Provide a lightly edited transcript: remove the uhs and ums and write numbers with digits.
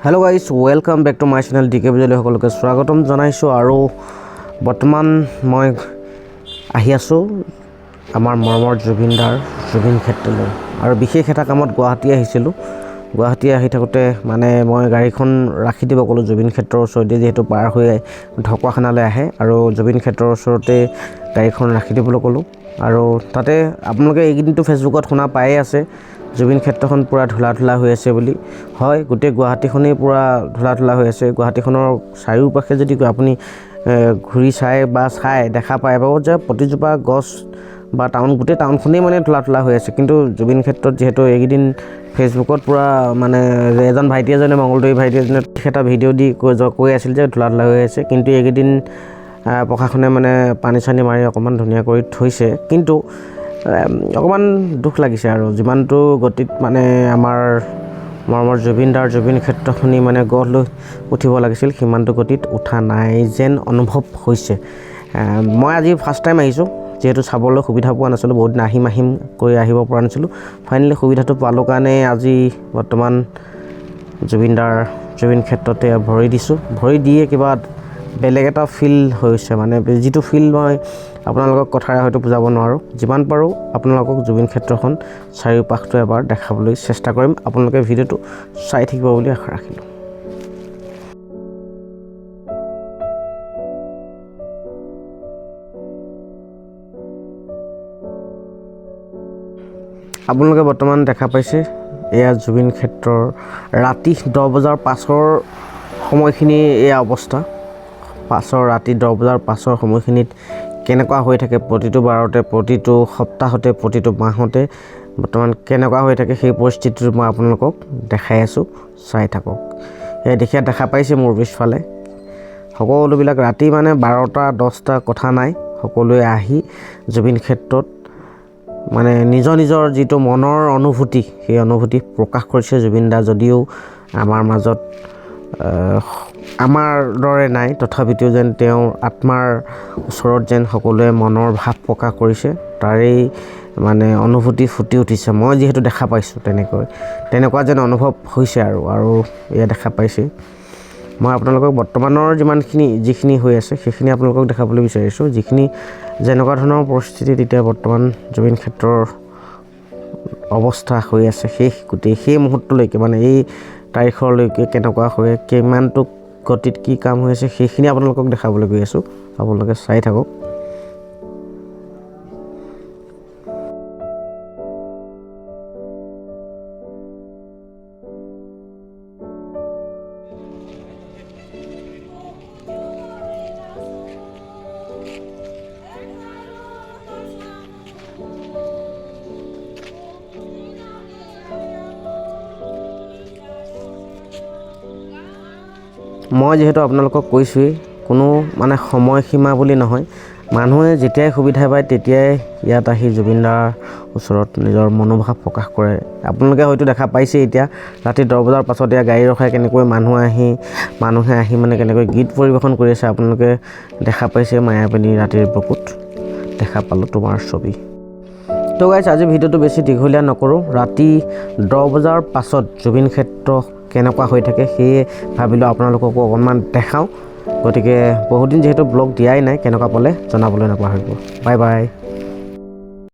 hello guys welcome back to my channel DK Bijli সকলকে স্বাগতম জনাইছো আৰু বৰ্তমান মই আহি আছো আমাৰ মৰমৰ জুবিনদাৰ জুবিন ক্ষেত্ৰলৈ আৰু বিশেষ এটা কামত গুৱাহাটী আহিছিলো গুৱাহাটী আহি থাকোতে মানে মই গাড়ীখন ৰাখি দিব ক'লো জুবিন ক্ষেত্ৰৰ ওচৰতে যেহেতু পাৰ হৈ ঢকুৱাখানালৈ আহে আৰু জুবিন ক্ষেত্ৰৰ ওচৰতে গাড়ীখন ৰাখি দিবলৈ ক'লো আৰু তাতে আপোনালোকে এইকেইদিনটো ফেচবুকত শুনা পায়ে আছে জুবিন ক্ষেত্ৰখন পুৰা ধুলা হৈ আছে বুলি হয় গোটেই গুৱাহাটীখনেই পুৰা ধুলা হৈ আছে গুৱাহাটীখনৰ চাৰিওপাশে যদি আপুনি ঘূৰি চাই দেখা পায় পাব যে প্ৰতিজোপা গছ বা গোটেই টাউনখনেই মানে ধুলা হৈ আছে কিন্তু জুবিন ক্ষেত্ৰত যেহেতু এইকেইদিন ফেচবুকত পুৰা মানে এজন ভাইটি এজনে মংগলদৈ ভাইটি এজনে এটা ভিডিঅ' দি কৈ আছিল যে ধুলা হৈ আছে কিন্তু এইকেইদিন প্ৰশাসনে মানে পানী চানী মাৰি অকণমান ধুনীয়া কৰি থৈছে কিন্তু অকমান দুখ লাগিছে আৰু যিমানটো গতিত মানে আমাৰ মৰমৰ জুবিনদাৰ জুবিন ক্ষেত্ৰখনি মানে গঢ় লৈ উঠিব লাগিছিল সিমানটো গতিত উঠা নাই যেন অনুভৱ হৈছে মই আজি ফাৰ্ষ্ট টাইম আহিছোঁ যেহেতু চাবলৈ সুবিধা পোৱা নাছিলোঁ বহুত দিন আহিম কৰি আহিব পৰা নাছিলোঁ ফাইনেলি সুবিধাটো পালোঁ কাৰণে আজি বৰ্তমান জুবিন ক্ষেত্ৰতে ভৰি দিয়ে কিবা বেলেগ এটা ফিল হৈছে মানে যিটো ফিল মই আপোনালোকক কথাৰে হয়তো বুজাব নোৱাৰোঁ যিমান পাৰোঁ আপোনালোকক জুবিন ক্ষেত্ৰখন চাৰিওপাশটো এবাৰ দেখাবলৈ চেষ্টা কৰিম আপোনালোকে ভিডিঅ'টো চাই থাকিব বুলি আশা ৰাখিলোঁ আপোনালোকে বৰ্তমান দেখা পাইছে এয়া জুবিন ক্ষেত্ৰৰ ৰাতি 10 বজাৰ পাছৰ সময়খিনি এয়া অৱস্থা ৰাতি 10 বজাৰ পাছৰ সময়খিনিত কেনেকুৱা হৈ থাকে প্ৰতিটো বাৰতে প্ৰতিটো সপ্তাহতে প্ৰতিটো মাহতে বৰ্তমান কেনেকুৱা হৈ থাকে সেই পৰিস্থিতিটো মই আপোনালোকক দেখাই আছোঁ চাই থাকক এই দেখা পাইছে মোৰ পিছফালে সকলোবিলাক ৰাতি মানে 12টা 10টা কথা নাই সকলোৱে আহি জুবিন ক্ষেত্ৰত মানে নিজৰ যিটো মনৰ অনুভূতি সেই অনুভূতি প্ৰকাশ কৰিছে জুবিনদা যদিও আমাৰ মাজত আমাৰ দৰে নাই তথাপিতো যেন তেওঁৰ আত্মাৰ ওচৰত যেন সকলোৱে মনৰ ভাৱ প্ৰকাশ কৰিছে তাৰেই মানে অনুভূতি ফুটি উঠিছে মই যিহেতু দেখা পাইছোঁ তেনেকুৱা যেন অনুভৱ হৈছে আৰু এয়া দেখা পাইছে মই আপোনালোকক বৰ্তমানৰ যিখিনি হৈ আছে সেইখিনি আপোনালোকক দেখাবলৈ বিচাৰিছোঁ যিখিনি যেনেকুৱা ধৰণৰ পৰিস্থিতি তেতিয়া বৰ্তমান জুবিন ক্ষেত্ৰৰ অৱস্থা হৈ আছে সেই মুহূৰ্তলৈকে মানে এই তাৰিখলৈকে কেনেকুৱা হৈ কিমানটো গতিত কি কাম হৈ আছে সেইখিনি আপোনালোকক দেখাবলৈ গৈ আছোঁ আপোনালোকে চাই থাকক মই যেহেতু আপোনালোকক কৈছোঁৱেই কোনো মানে সময়সীমা বুলি নহয় মানুহে যেতিয়াই সুবিধা পায় তেতিয়াই ইয়াত আহি জুবিনদাৰ ওচৰত নিজৰ মনোভাৱ প্ৰকাশ কৰে আপোনালোকে হয়তো দেখা পাইছে এতিয়া ৰাতি 10 বজাৰ পাছত এয়া গাড়ী ৰখাই কেনেকৈ মানুহে আহি মানে কেনেকৈ গীত পৰিৱেশন কৰি আছে আপোনালোকে দেখা পাইছে মায়াবিনী ৰাতিৰ বুকুত দেখা পালোঁ তোমাৰ ছবি তো গাইছ আজি ভিডিঅ'টো বেছি দীঘলীয়া নকৰোঁ ৰাতি 10 বজাৰ পাছত জুবিন ক্ষেত্ৰ কেনেকুৱা হৈ থাকে সেয়ে ভাবিলোঁ আপোনালোককো অকণমান দেখাওঁ গতিকে বহুদিন যিহেতু ব্লগ দিয়াই নাই কেনেকুৱা পালে জনাবলৈ নাপাহৰিব বাই